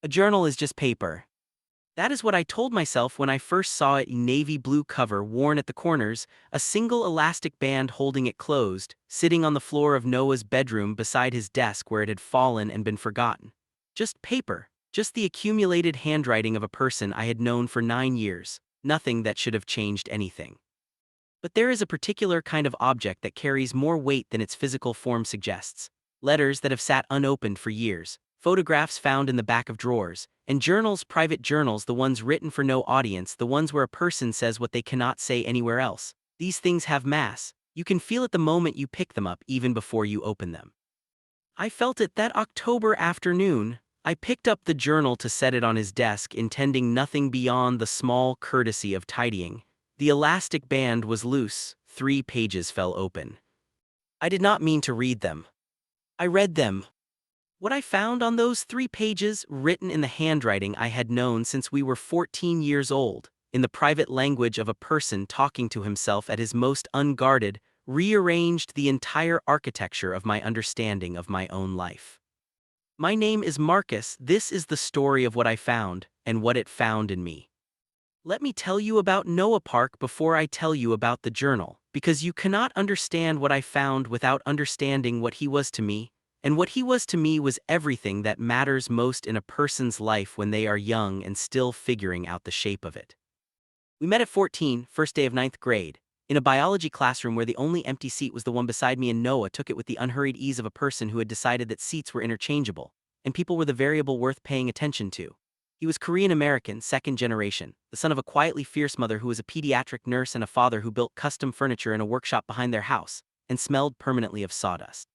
A journal is just paper. That is what I told myself when I first saw it in navy blue cover worn at the corners, a single elastic band holding it closed, sitting on the floor of Noah's bedroom beside his desk where it had fallen and been forgotten. Just paper, just the accumulated handwriting of a person I had known for 9 years, nothing that should have changed anything. But there is a particular kind of object that carries more weight than its physical form suggests. Letters that have sat unopened for years, photographs found in the back of drawers, and journals, private journals, the ones written for no audience, the ones where a person says what they cannot say anywhere else. These things have mass. You can feel it the moment you pick them up, even before you open them. I felt it that October afternoon. I picked up the journal to set it on his desk, intending nothing beyond the small courtesy of tidying. The elastic band was loose, 3 pages fell open. I did not mean to read them. I read them. What I found on those 3 pages, written in the handwriting I had known since we were 14 years old, in the private language of a person talking to himself at his most unguarded, rearranged the entire architecture of my understanding of my own life. My name is Marcus. This is the story of what I found, and what it found in me. Let me tell you about Noah Park before I tell you about the journal, because you cannot understand what I found without understanding what he was to me, and what he was to me was everything that matters most in a person's life when they are young and still figuring out the shape of it. We met at 14, first day of ninth grade, in a biology classroom where the only empty seat was the one beside me, and Noah took it with the unhurried ease of a person who had decided that seats were interchangeable, and people were the variable worth paying attention to. He was Korean-American, second generation, the son of a quietly fierce mother who was a pediatric nurse and a father who built custom furniture in a workshop behind their house, and smelled permanently of sawdust.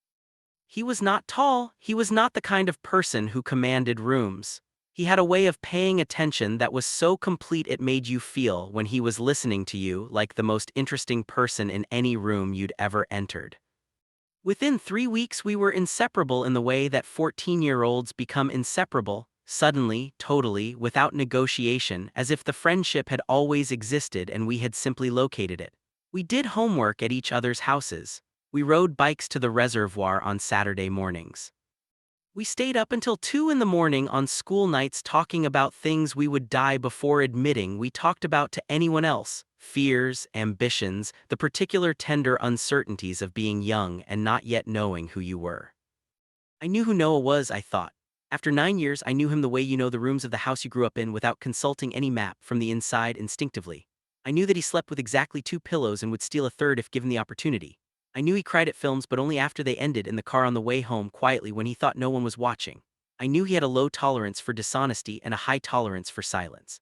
He was not tall, he was not the kind of person who commanded rooms. He had a way of paying attention that was so complete it made you feel, when he was listening to you, like the most interesting person in any room you'd ever entered. Within 3 weeks we were inseparable in the way that 14-year-olds become inseparable, suddenly, totally, without negotiation, as if the friendship had always existed and we had simply located it. We did homework at each other's houses. We rode bikes to the reservoir on Saturday mornings. We stayed up until 2 in the morning on school nights talking about things we would die before admitting we talked about to anyone else: fears, ambitions, the particular tender uncertainties of being young and not yet knowing who you were. I knew who Noah was, I thought. After 9 years, I knew him the way you know the rooms of the house you grew up in without consulting any map, from the inside, instinctively. I knew that he slept with exactly 2 pillows and would steal a third if given the opportunity. I knew he cried at films, but only after they ended, in the car on the way home, quietly when he thought no one was watching. I knew he had a low tolerance for dishonesty and a high tolerance for silence.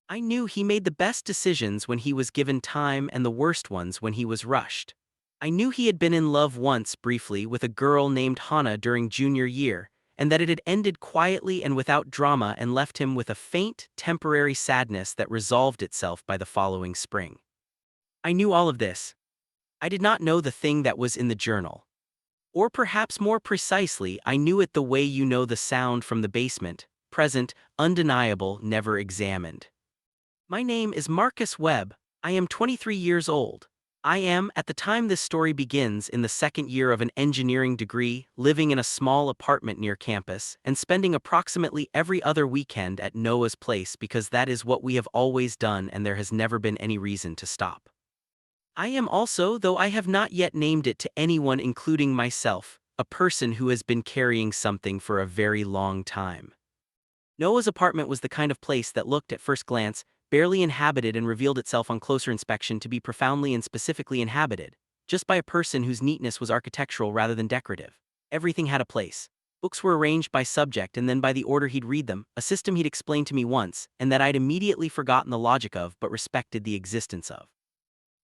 I knew he made the best decisions when he was given time and the worst ones when he was rushed. I knew he had been in love once, briefly, with a girl named Hannah during junior year, and that it had ended quietly and without drama and left him with a faint, temporary sadness that resolved itself by the following spring. I knew all of this. I did not know the thing that was in the journal. Or perhaps more precisely, I knew it the way you know the sound from the basement, present, undeniable, never examined. My name is Marcus Webb. I am 23 years old. I am, at the time this story begins, in the second year of an engineering degree, living in a small apartment near campus, and spending approximately every other weekend at Noah's place because that is what we have always done and there has never been any reason to stop. I am also, though I have not yet named it to anyone including myself, a person who has been carrying something for a very long time. Noah's apartment was the kind of place that looked, at first glance, barely inhabited and revealed itself on closer inspection to be profoundly and specifically inhabited, just by a person whose neatness was architectural rather than decorative. Everything had a place. Books were arranged by subject and then by the order he'd read them, a system he'd explained to me once, and that I'd immediately forgotten the logic of but respected the existence of.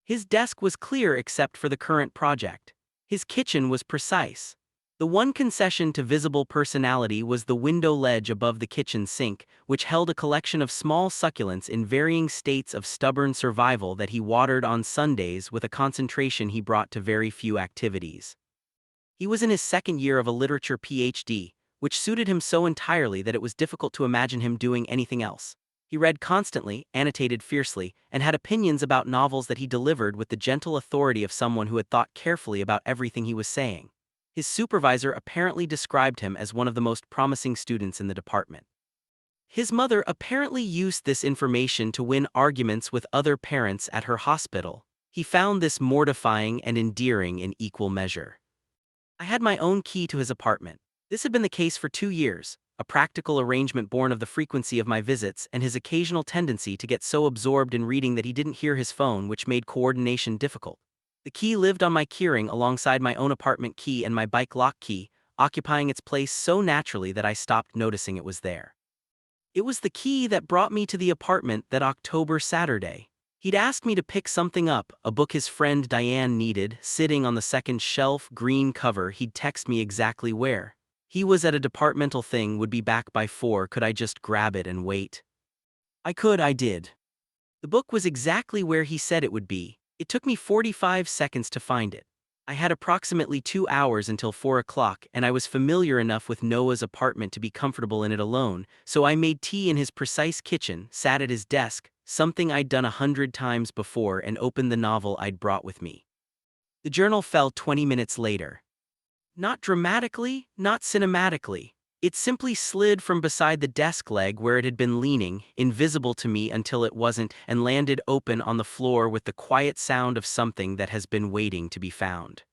His desk was clear except for the current project. His kitchen was precise. The one concession to visible personality was the window ledge above the kitchen sink, which held a collection of small succulents in varying states of stubborn survival that he watered on Sundays with a concentration he brought to very few activities. He was in his second year of a literature PhD, which suited him so entirely that it was difficult to imagine him doing anything else. He read constantly, annotated fiercely, and had opinions about novels that he delivered with the gentle authority of someone who had thought carefully about everything he was saying. His supervisor apparently described him as one of the most promising students in the department. His mother apparently used this information to win arguments with other parents at her hospital. He found this mortifying and endearing in equal measure. I had my own key to his apartment. This had been the case for 2 years, a practical arrangement born of the frequency of my visits and his occasional tendency to get so absorbed in reading that he didn't hear his phone, which made coordination difficult. The key lived on my keyring alongside my own apartment key and my bike lock key, occupying its place so naturally that I stopped noticing it was there. It was the key that brought me to the apartment that October Saturday. He'd asked me to pick something up, a book his friend Diane needed, sitting on the second shelf, green cover. He'd text me exactly where. He was at a departmental thing, would be back by 4. Could I just grab it and wait? I did. The book was exactly where he said it would be. It took me 45 seconds to find it. I had approximately 2 hours until 4 o'clock, and I was familiar enough with Noah's apartment to be comfortable in it alone, so I made tea in his precise kitchen, sat at his desk, something I'd done 100 times before, and opened the novel I'd brought with me. The journal fell 20 minutes later. Not dramatically, not cinematically. It simply slid from beside the desk leg where it had been leaning, invisible to me until it wasn't, and landed open on the floor with the quiet sound of something that has been waiting to be found.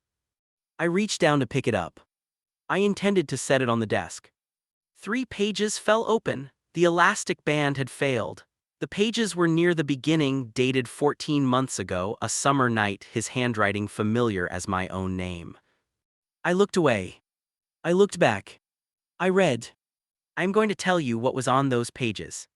I reached down to pick it up. I intended to set it on the desk. 3 pages fell open. The elastic band had failed. The pages were near the beginning, dated 14 months ago, a summer night, his handwriting familiar as my own name. I looked away. I looked back. I read. I'm going to tell you what was on those pages.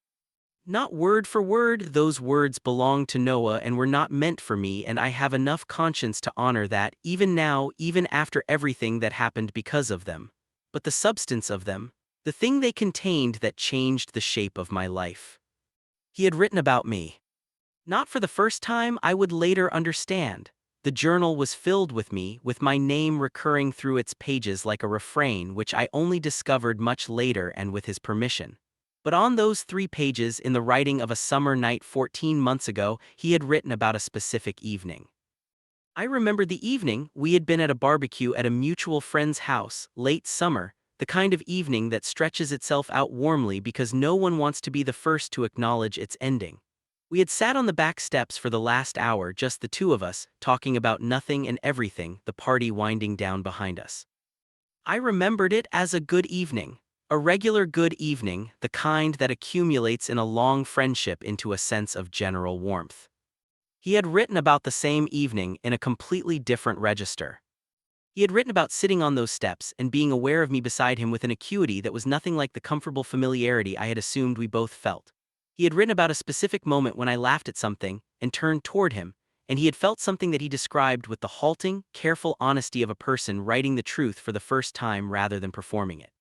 Not word for word, those words belonged to Noah and were not meant for me, and I have enough conscience to honor that, even now, even after everything that happened because of them. But the substance of them, the thing they contained that changed the shape of my life. He had written about me. Not for the first time, I would later understand. The journal was filled with me, with my name recurring through its pages like a refrain, which I only discovered much later and with his permission. But on those 3 pages, in the writing of a summer night 14 months ago, he had written about a specific evening. I remembered the evening. We had been at a barbecue at a mutual friend's house, late summer, the kind of evening that stretches itself out warmly because no one wants to be the first to acknowledge its ending. We had sat on the back steps for the last hour, just the 2 of us, talking about nothing and everything, the party winding down behind us. I remembered it as a good evening. A regular good evening, the kind that accumulates in a long friendship into a sense of general warmth. He had written about the same evening in a completely different register. He had written about sitting on those steps and being aware of me beside him with an acuity that was nothing like the comfortable familiarity I had assumed we both felt. He had written about a specific moment when I laughed at something and turned toward him, and he had felt something that he described with the halting, careful honesty of a person writing the truth for the first time rather than performing it.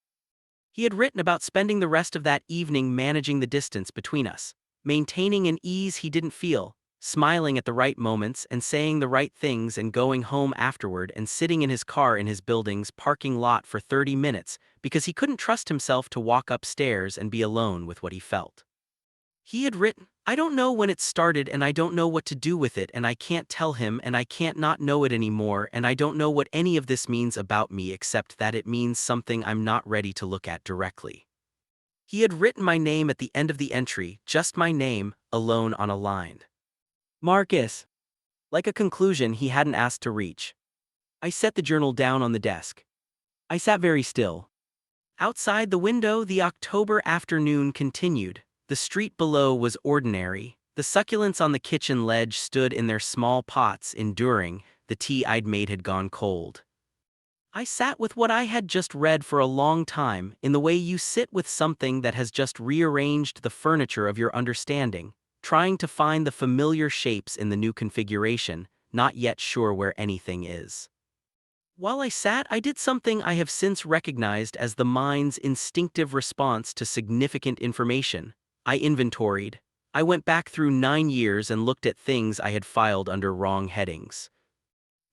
He had written about spending the rest of that evening managing the distance between us, maintaining an ease he didn't feel, smiling at the right moments and saying the right things, and going home afterward and sitting in his car in his building's parking lot for 30 minutes because he couldn't trust himself to walk upstairs and be alone with what he felt. He had written, I don't know when it started and I don't know what to do with it, and I can't tell him and I can't not know it anymore, and I don't know what any of this means about me except that it means something I'm not ready to look at directly. He had written my name at the end of the entry, just my name, alone on a line. Marcus. Like a conclusion he hadn't asked to reach. I set the journal down on the desk. I sat very still. Outside the window, the October afternoon continued. The street below was ordinary. The succulents on the kitchen ledge stood in their small pots, enduring. The tea I'd made had gone cold. I sat with what I had just read for a long time, in the way you sit with something that has just rearranged the furniture of your understanding, trying to find the familiar shapes in the new configuration, not yet sure where anything is. While I sat, I did something I have since recognized as the mind's instinctive response to significant information. I inventoried. I went back through 9 years and looked at things I had filed under wrong headings.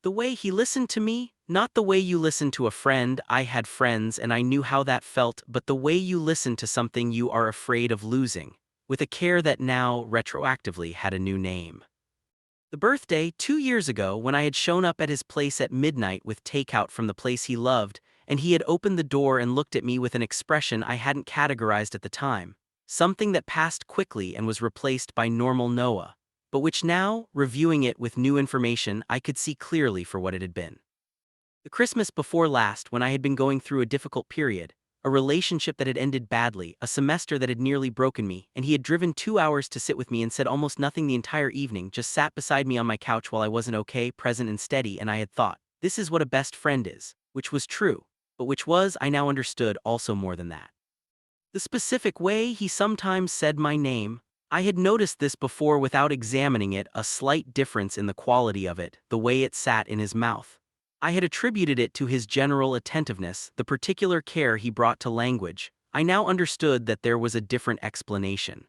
The way he listened to me, not the way you listen to a friend. I had friends and I knew how that felt, but the way you listen to something you are afraid of losing, with a care that now, retroactively, had a new name. The birthday, 2 years ago, when I had shown up at his place at midnight with takeout from the place he loved, and he had opened the door and looked at me with an expression I hadn't categorized at the time. something that passed quickly and was replaced by normal Noah, but which now, reviewing it with new information, I could see clearly for what it had been. The Christmas before last, when I had been going through a difficult period, a relationship that had ended badly, a semester that had nearly broken me, and he had driven 2 hours to sit with me and said almost nothing the entire evening, just sat beside me on my couch while I wasn't okay, present and steady, and I had thought, this is what a best friend is, which was true, but which was, I now understood, also more than that. The specific way he sometimes said my name, I had noticed this before without examining it, a slight difference in the quality of it, the way it sat in his mouth. I had attributed it to his general attentiveness, the particular care he brought to language. I now understood that there was a different explanation.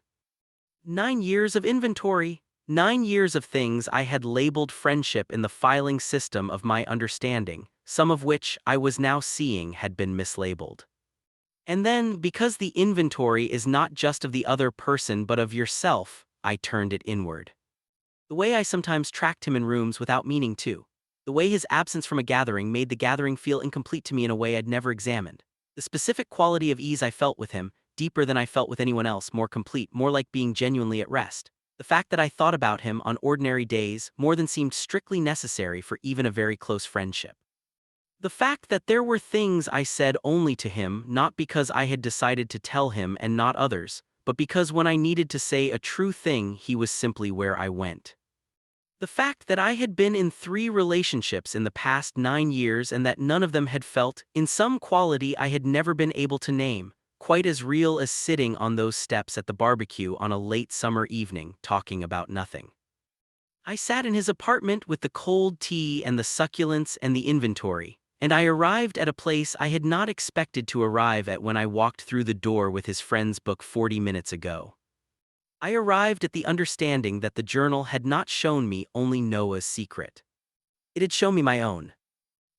9 years of inventory. 9 years of things I had labeled friendship in the filing system of my understanding, some of which I was now seeing had been mislabeled. And then, because the inventory is not just of the other person but of yourself, I turned it inward. The way I sometimes tracked him in rooms without meaning to. The way his absence from a gathering made the gathering feel incomplete to me in a way I'd never examined. The specific quality of ease I felt with him, deeper than I felt with anyone else, more complete, more like being genuinely at rest. The fact that I thought about him on ordinary days more than seemed strictly necessary for even a very close friendship. The fact that there were things I said only to him, not because I had decided to tell him and not others, but because when I needed to say a true thing, he was simply where I went. The fact that I had been in 3 relationships in the past 9 years and that none of them had felt, in some quality I had never been able to name, quite as real as sitting on those steps at the barbecue on a late summer evening, talking about nothing. I sat in his apartment with the cold tea and the succulents and the inventory, and I arrived at a place I had not expected to arrive at when I walked through the door with his friend's book 40 minutes ago. I arrived at the understanding that the journal had not shown me only Noah's secret. It had shown me my own.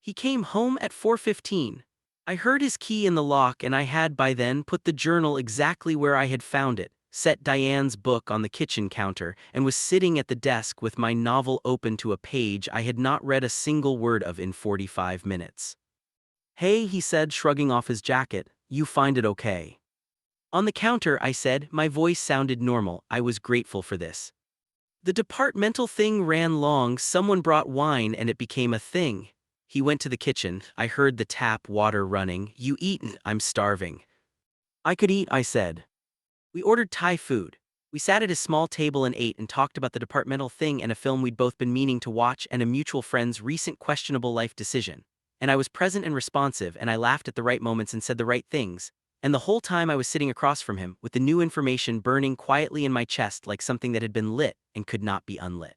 He came home at 4:15. I heard his key in the lock and I had by then put the journal exactly where I had found it, set Diane's book on the kitchen counter, and was sitting at the desk with my novel open to a page I had not read a single word of in 45 minutes. "Hey," he said, shrugging off his jacket, "you find it okay?" "On the counter," I said. My voice sounded normal. I was grateful for this. "The departmental thing ran long. Someone brought wine and it became a thing." He went to the kitchen. I heard the tap water running. "You eaten?" "I'm starving." "I could eat," I said. We ordered Thai food. We sat at a small table and ate and talked about the departmental thing and a film we'd both been meaning to watch and a mutual friend's recent questionable life decision. And I was present and responsive, and I laughed at the right moments and said the right things. And the whole time I was sitting across from him, with the new information burning quietly in my chest like something that had been lit and could not be unlit.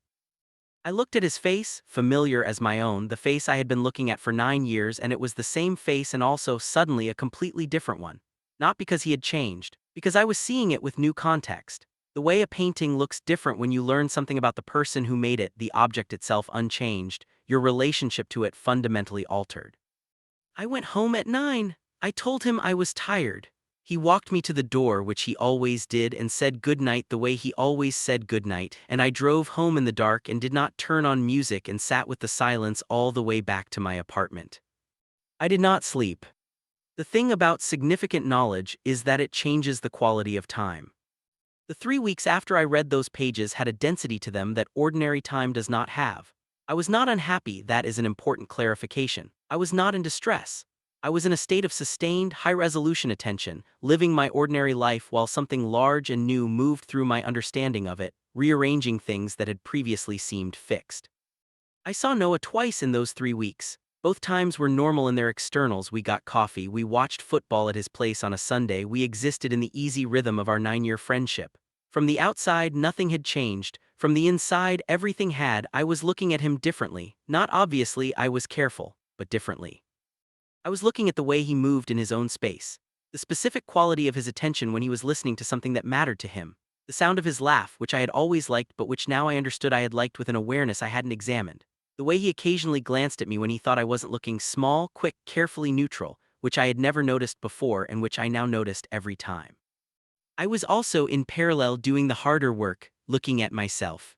I looked at his face, familiar as my own, the face I had been looking at for 9 years, and it was the same face and also, suddenly, a completely different one. Not because he had changed, because I was seeing it with new context. The way a painting looks different when you learn something about the person who made it, the object itself unchanged, your relationship to it fundamentally altered. I went home at 9. I told him I was tired. He walked me to the door, which he always did, and said goodnight the way he always said goodnight, and I drove home in the dark and did not turn on music and sat with the silence all the way back to my apartment. I did not sleep. The thing about significant knowledge is that it changes the quality of time. The 3 weeks after I read those pages had a density to them that ordinary time does not have. I was not unhappy, that is an important clarification. I was not in distress. I was in a state of sustained, high-resolution attention, living my ordinary life while something large and new moved through my understanding of it, rearranging things that had previously seemed fixed. I saw Noah twice in those 3 weeks. Both times were normal in their externals. We got coffee, we watched football at his place on a Sunday, we existed in the easy rhythm of our 9-year friendship. From the outside, nothing had changed. From the inside, everything had. I was looking at him differently. Not obviously, I was careful, but differently. I was looking at the way he moved in his own space. The specific quality of his attention when he was listening to something that mattered to him. The sound of his laugh, which I had always liked but which now I understood I had liked with an awareness I hadn't examined. The way he occasionally glanced at me when he thought I wasn't looking, small, quick, carefully neutral, which I had never noticed before and which I now noticed every time. I was also in parallel doing the harder work, looking at myself.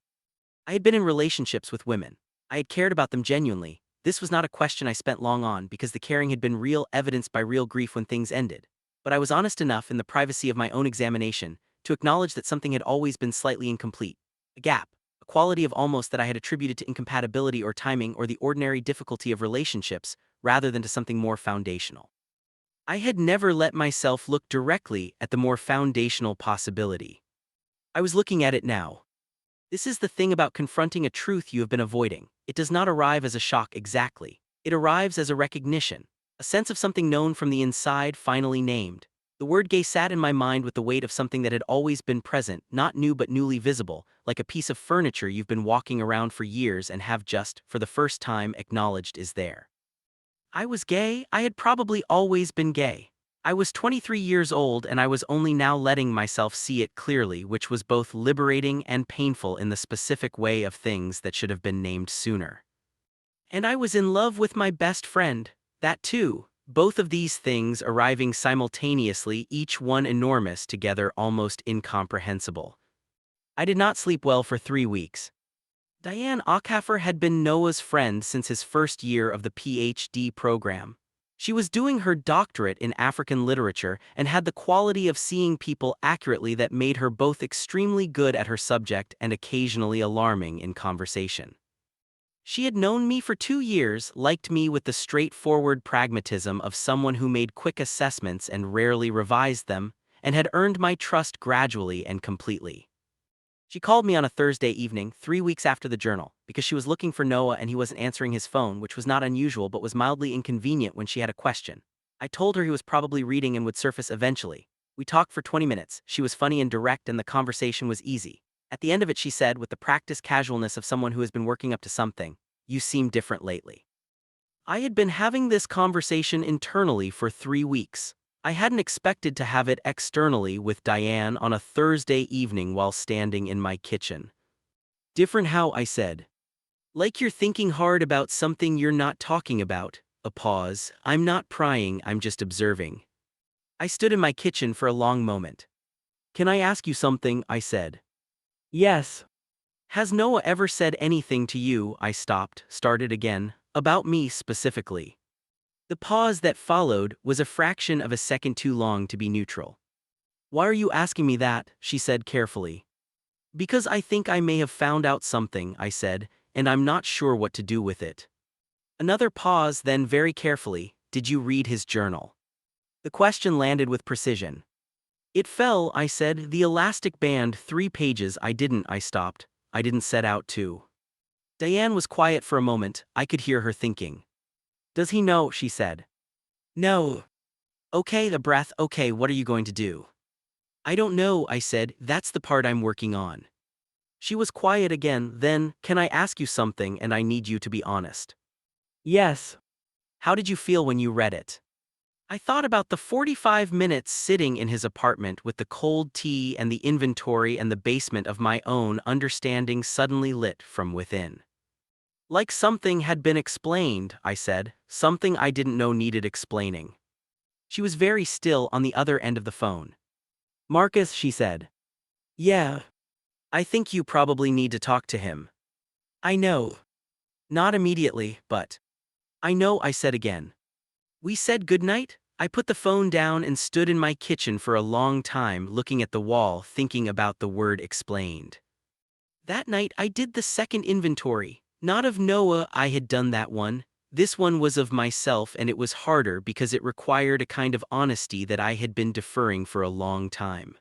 I had been in relationships with women. I had cared about them genuinely. This was not a question I spent long on because the caring had been real, evidenced by real grief when things ended. but I was honest enough in the privacy of my own examination to acknowledge that something had always been slightly incomplete. A gap, a quality of almost that I had attributed to incompatibility or timing or the ordinary difficulty of relationships rather than to something more foundational. I had never let myself look directly at the more foundational possibility. I was looking at it now. This is the thing about confronting a truth you have been avoiding. It does not arrive as a shock exactly. It arrives as a recognition, a sense of something known from the inside finally named. The word gay sat in my mind with the weight of something that had always been present, not new but newly visible, like a piece of furniture you've been walking around for years and have just, for the first time, acknowledged is there. I was gay. I had probably always been gay. I was 23 years old and I was only now letting myself see it clearly, which was both liberating and painful in the specific way of things that should have been named sooner. And I was in love with my best friend, that too, both of these things arriving simultaneously, each one enormous, together almost incomprehensible. I did not sleep well for 3 weeks. Diane Ackhafer had been Noah's friend since his first year of the PhD program. She was doing her doctorate in African literature and had the quality of seeing people accurately that made her both extremely good at her subject and occasionally alarming in conversation. She had known me for 2 years, liked me with the straightforward pragmatism of someone who made quick assessments and rarely revised them, and had earned my trust gradually and completely. She called me on a Thursday evening, 3 weeks after the journal, because she was looking for Noah and he wasn't answering his phone, which was not unusual but was mildly inconvenient when she had a question. I told her he was probably reading and would surface eventually. We talked for 20 minutes, she was funny and direct and the conversation was easy. At the end of it she said, with the practiced casualness of someone who has been working up to something, "You seem different lately." I had been having this conversation internally for 3 weeks. I hadn't expected to have it externally with Diane on a Thursday evening while standing in my kitchen. "Different how?" I said. "Like you're thinking hard about something you're not talking about." A pause. "I'm not prying, I'm just observing." I stood in my kitchen for a long moment. "Can I ask you something?" I said. "Yes." "Has Noah ever said anything to you?" I stopped, started again. "About me specifically?" The pause that followed was a fraction of a second too long to be neutral. "Why are you asking me that?" she said carefully. "Because I think I may have found out something," I said, "and I'm not sure what to do with it." Another pause, then very carefully, "Did you read his journal?" The question landed with precision. "It fell," I said, "the elastic band, 3 pages." "I didn't," I stopped. "I didn't set out to." Diane was quiet for a moment, I could hear her thinking. "Does he know?" she said. "No." "Okay," a breath. "Okay, what are you going to do?" "I don't know," I said, "that's the part I'm working on." She was quiet again, then, "Can I ask you something, and I need you to be honest?" "Yes." "How did you feel when you read it?" I thought about the 45 minutes sitting in his apartment with the cold tea and the inventory and the basement of my own understanding suddenly lit from within. "Like something had been explained," I said, "something I didn't know needed explaining." She was very still on the other end of the phone. "Marcus," she said. "Yeah. I think you probably need to talk to him." "I know." "Not immediately, but." "I know," I said again. We said goodnight. I put the phone down and stood in my kitchen for a long time looking at the wall, thinking about the word explained. That night I did the second inventory. Not of Noah, I had done that one. This one was of myself, and it was harder because it required a kind of honesty that I had been deferring for a long time.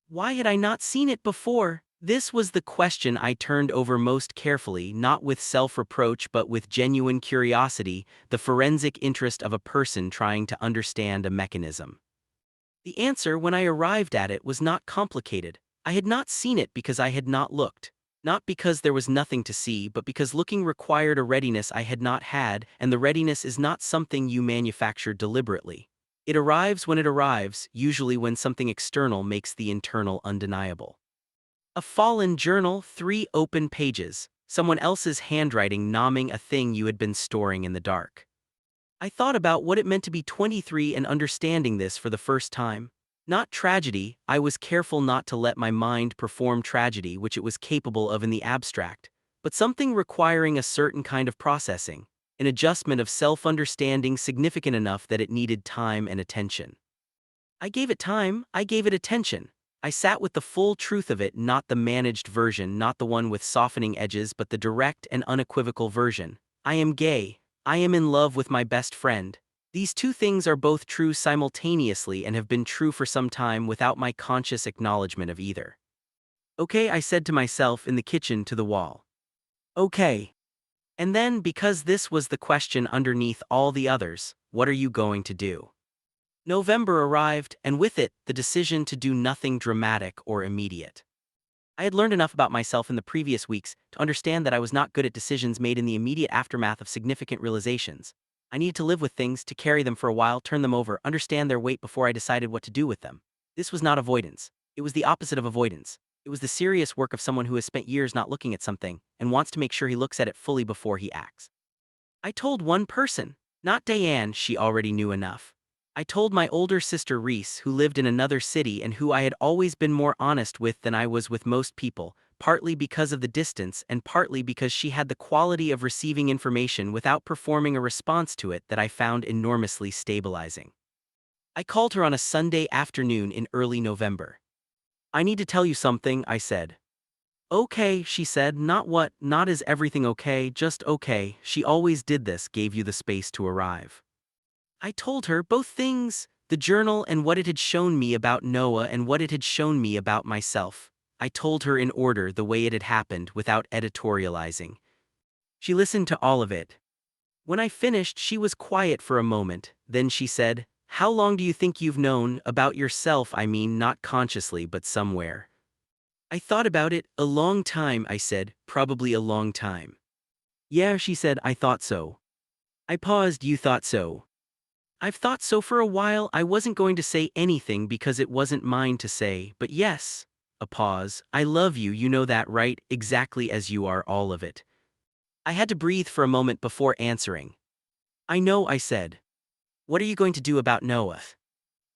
Why had I not seen it before? This was the question I turned over most carefully, not with self-reproach but with genuine curiosity, the forensic interest of a person trying to understand a mechanism. The answer, when I arrived at it, was not complicated. I had not seen it because I had not looked. Not because there was nothing to see, but because looking required a readiness I had not had, and the readiness is not something you manufacture deliberately. It arrives when it arrives, usually when something external makes the internal undeniable. A fallen journal, 3 open pages, someone else's handwriting nomming a thing you had been storing in the dark. I thought about what it meant to be 23 and understanding this for the first time. Not tragedy, I was careful not to let my mind perform tragedy which it was capable of in the abstract, but something requiring a certain kind of processing, an adjustment of self-understanding significant enough that it needed time and attention. I gave it time, I gave it attention. I sat with the full truth of it, not the managed version, not the one with softening edges, but the direct and unequivocal version. I am gay. I am in love with my best friend. These two things are both true simultaneously and have been true for some time without my conscious acknowledgement of either. Okay, I said to myself in the kitchen to the wall. Okay. And then, because this was the question underneath all the others, what are you going to do? November arrived, and with it, the decision to do nothing dramatic or immediate. I had learned enough about myself in the previous weeks to understand that I was not good at decisions made in the immediate aftermath of significant realizations. I needed to live with things, to carry them for a while, turn them over, understand their weight before I decided what to do with them. This was not avoidance. It was the opposite of avoidance. It was the serious work of someone who has spent years not looking at something and wants to make sure he looks at it fully before he acts. I told one person, not Diane, she already knew enough. I told my older sister Reese, who lived in another city and who I had always been more honest with than I was with most people, partly because of the distance and partly because she had the quality of receiving information without performing a response to it that I found enormously stabilizing. I called her on a Sunday afternoon in early November. I need to tell you something, I said. Okay, she said, not what, not is everything okay, just okay, she always did this, gave you the space to arrive. I told her both things, the journal and what it had shown me about Noah and what it had shown me about myself. I told her in order the way it had happened without editorializing. She listened to all of it. When I finished, she was quiet for a moment, then she said, "How long do you think you've known about yourself? I mean, not consciously, but somewhere." I thought about it. "A long time," I said, "probably a long time." "Yeah," she said, "I thought so." I paused. "You thought so?" "I've thought so for a while." I wasn't going to say anything because it wasn't mine to say, but yes. A pause. "I love you, you know that, right? Exactly as you are, all of it." I had to breathe for a moment before answering. "I know," I said. "What are you going to do about Noah?"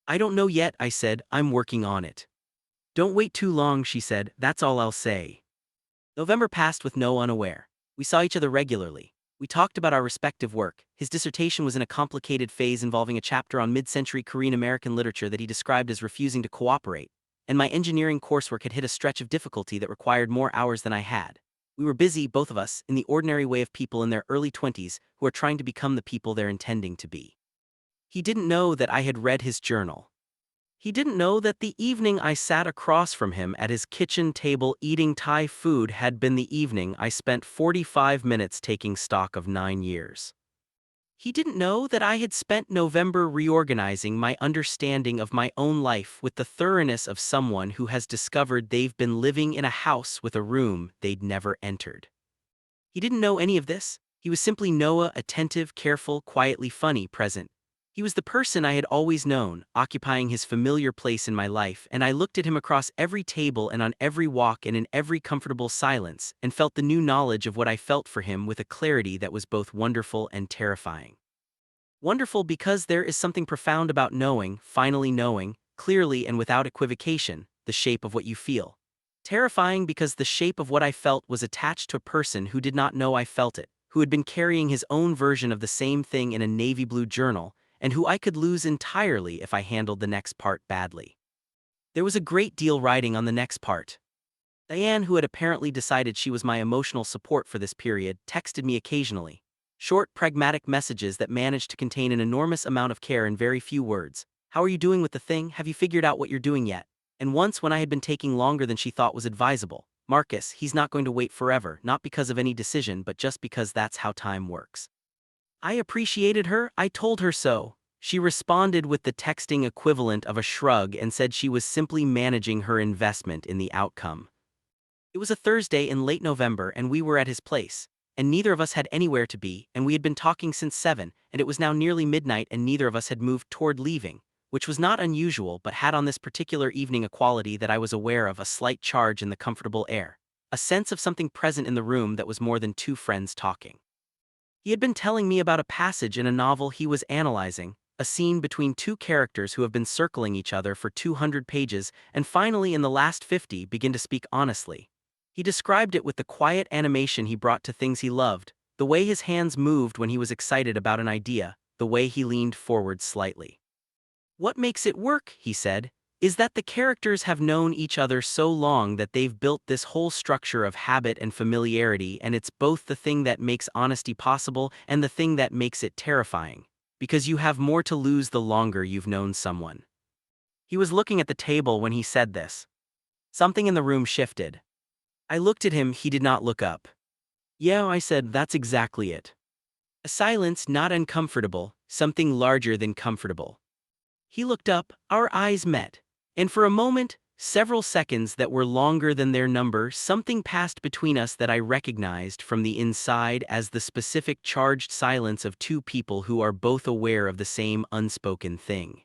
"I don't know yet," I said, "I'm working on it." "Don't wait too long," she said, "that's all I'll say." November passed with Noah unaware. We saw each other regularly. We talked about our respective work. His dissertation was in a complicated phase involving a chapter on mid-century Korean American literature that he described as refusing to cooperate, and my engineering coursework had hit a stretch of difficulty that required more hours than I had. We were busy, both of us, in the ordinary way of people in their early 20s who are trying to become the people they're intending to be. He didn't know that I had read his journal. He didn't know that the evening I sat across from him at his kitchen table eating Thai food had been the evening I spent 45 minutes taking stock of 9 years. He didn't know that I had spent November reorganizing my understanding of my own life with the thoroughness of someone who has discovered they've been living in a house with a room they'd never entered. He didn't know any of this. He was simply Noah, attentive, careful, quietly funny, present. He was the person I had always known, occupying his familiar place in my life, and I looked at him across every table and on every walk and in every comfortable silence, and felt the new knowledge of what I felt for him with a clarity that was both wonderful and terrifying. Wonderful because there is something profound about knowing, finally knowing, clearly and without equivocation, the shape of what you feel. Terrifying because the shape of what I felt was attached to a person who did not know I felt it, who had been carrying his own version of the same thing in a navy blue journal, and who I could lose entirely if I handled the next part badly. There was a great deal riding on the next part. Diane, who had apparently decided she was my emotional support for this period, texted me occasionally. Short, pragmatic messages that managed to contain an enormous amount of care in very few words. "How are you doing with the thing? Have you figured out what you're doing yet?" And once, when I had been taking longer than she thought was advisable, "Marcus, he's not going to wait forever, not because of any decision but just because that's how time works." I appreciated her. I told her so. She responded with the texting equivalent of a shrug and said she was simply managing her investment in the outcome. It was a Thursday in late November and we were at his place, and neither of us had anywhere to be, and we had been talking since 7, and it was now nearly midnight and neither of us had moved toward leaving, which was not unusual but had on this particular evening a quality that I was aware of, a slight charge in the comfortable air, a sense of something present in the room that was more than two friends talking. He had been telling me about a passage in a novel he was analyzing, a scene between two characters who have been circling each other for 200 pages and finally in the last 50 begin to speak honestly. He described it with the quiet animation he brought to things he loved, the way his hands moved when he was excited about an idea, the way he leaned forward slightly. What makes it work, he said, is that the characters have known each other so long that they've built this whole structure of habit and familiarity, and it's both the thing that makes honesty possible and the thing that makes it terrifying. Because you have more to lose the longer you've known someone. He was looking at the table when he said this. Something in the room shifted. I looked at him, he did not look up. Yeah, I said, that's exactly it. A silence not uncomfortable, something larger than comfortable. He looked up, our eyes met. And for a moment, several seconds that were longer than their number, something passed between us that I recognized from the inside as the specific charged silence of two people who are both aware of the same unspoken thing.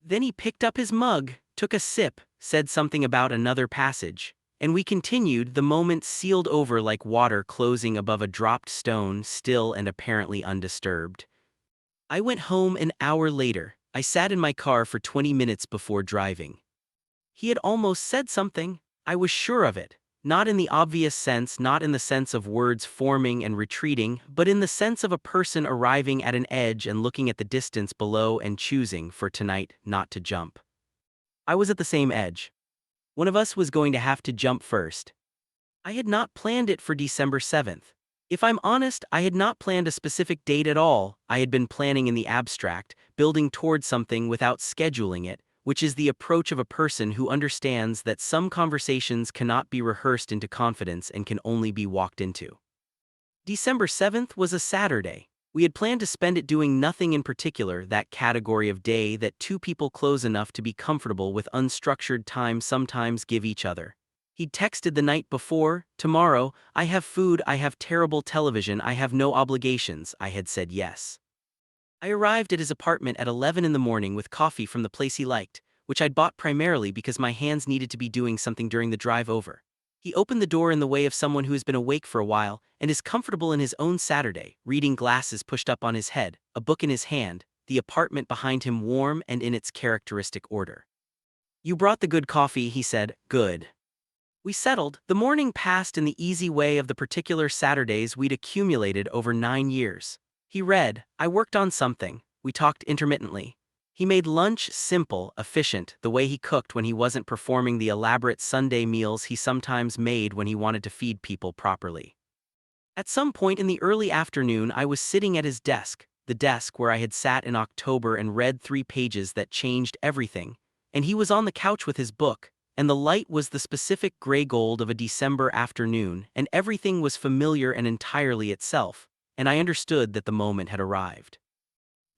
Then he picked up his mug, took a sip, said something about another passage, and we continued, the moment sealed over like water closing above a dropped stone, still and apparently undisturbed. I went home an hour later. I sat in my car for 20 minutes before driving. He had almost said something, I was sure of it, not in the obvious sense, not in the sense of words forming and retreating, but in the sense of a person arriving at an edge and looking at the distance below and choosing, for tonight, not to jump. I was at the same edge. One of us was going to have to jump first. I had not planned it for December 7th. If I'm honest, I had not planned a specific date at all. I had been planning in the abstract, building toward something without scheduling it, which is the approach of a person who understands that some conversations cannot be rehearsed into confidence and can only be walked into. December 7th was a Saturday. We had planned to spend it doing nothing in particular, that category of day that two people close enough to be comfortable with unstructured time sometimes give each other. He'd texted the night before, tomorrow, I have food, I have terrible television, I have no obligations. I had said yes. I arrived at his apartment at 11 in the morning with coffee from the place he liked, which I'd bought primarily because my hands needed to be doing something during the drive over. He opened the door in the way of someone who has been awake for a while and is comfortable in his own Saturday, reading glasses pushed up on his head, a book in his hand, the apartment behind him warm and in its characteristic order. You brought the good coffee, he said. Good. We settled. The morning passed in the easy way of the particular Saturdays we'd accumulated over 9 years. He read, I worked on something, we talked intermittently. He made lunch simple, efficient, the way he cooked when he wasn't performing the elaborate Sunday meals he sometimes made when he wanted to feed people properly. At some point in the early afternoon, I was sitting at his desk, the desk where I had sat in October and read 3 pages that changed everything, and he was on the couch with his book, and the light was the specific gray gold of a December afternoon, and everything was familiar and entirely itself, and I understood that the moment had arrived.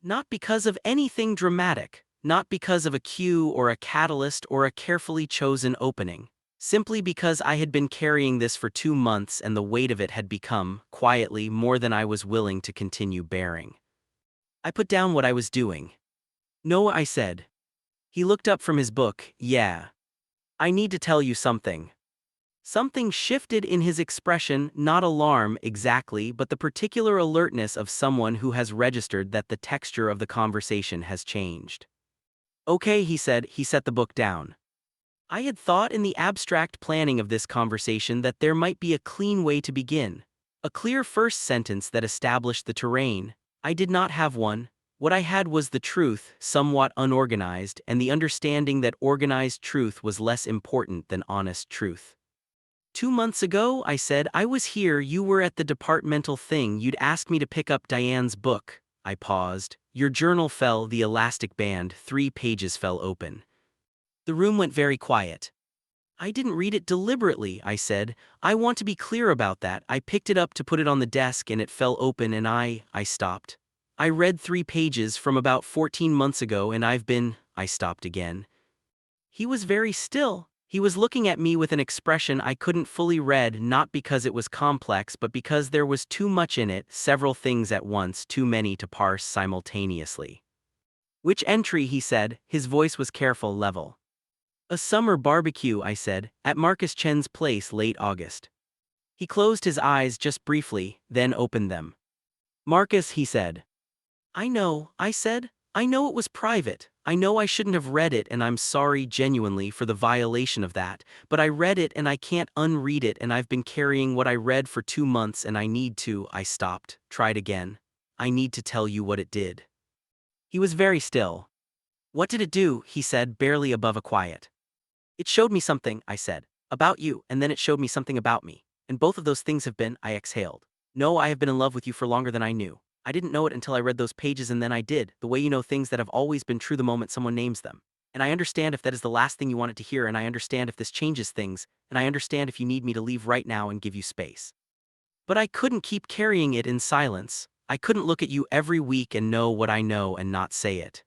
Not because of anything dramatic, not because of a cue or a catalyst or a carefully chosen opening, simply because I had been carrying this for 2 months and the weight of it had become, quietly, more than I was willing to continue bearing. I put down what I was doing. No, I said. He looked up from his book. Yeah. I need to tell you something. Something shifted in his expression, not alarm exactly, but the particular alertness of someone who has registered that the texture of the conversation has changed. Okay, he said. He set the book down. I had thought in the abstract planning of this conversation that there might be a clean way to begin. A clear first sentence that established the terrain. I did not have one. What I had was the truth, somewhat unorganized, and the understanding that organized truth was less important than honest truth. 2 months ago, I said, I was here, you were at the departmental thing, you'd asked me to pick up Diane's book. I paused. Your journal fell, the elastic band, 3 pages fell open. The room went very quiet. I didn't read it deliberately, I said. I want to be clear about that. I picked it up to put it on the desk and it fell open and I stopped. I read 3 pages from about 14 months ago and I stopped again. He was very still. He was looking at me with an expression I couldn't fully read, not because it was complex but because there was too much in it, several things at once, too many to parse simultaneously. Which entry, he said, his voice was careful, level. A summer barbecue, I said, at Marcus Chen's place late August. He closed his eyes just briefly, then opened them. Marcus, he said. I know, I said. I know it was private. I know I shouldn't have read it and I'm sorry genuinely for the violation of that, but I read it and I can't unread it and I've been carrying what I read for 2 months and I need to. I stopped, tried again. I need to tell you what it did. He was very still. What did it do? He said, barely above a quiet. It showed me something, I said, about you, and then it showed me something about me. And both of those things have been, I exhaled. No, I have been in love with you for longer than I knew. I didn't know it until I read those pages and then I did, the way you know things that have always been true the moment someone names them. And I understand if that is the last thing you wanted to hear, and I understand if this changes things, and I understand if you need me to leave right now and give you space. But I couldn't keep carrying it in silence. I couldn't look at you every week and know what I know and not say it.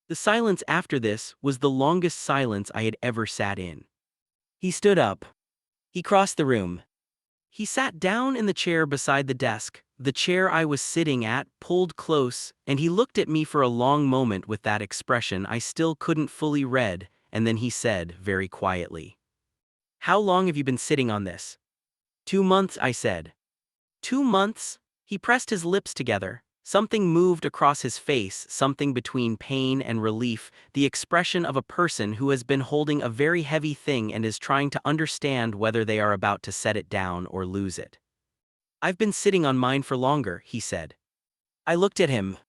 The silence after this was the longest silence I had ever sat in. He stood up. He crossed the room. He sat down in the chair beside the desk, the chair I was sitting at, pulled close, and he looked at me for a long moment with that expression I still couldn't fully read, and then he said, very quietly, "How long have you been sitting on this?" 2 months, I said. 2 months? He pressed his lips together. Something moved across his face, something between pain and relief, the expression of a person who has been holding a very heavy thing and is trying to understand whether they are about to set it down or lose it. "I've been sitting on mine for longer," he said. I looked at him.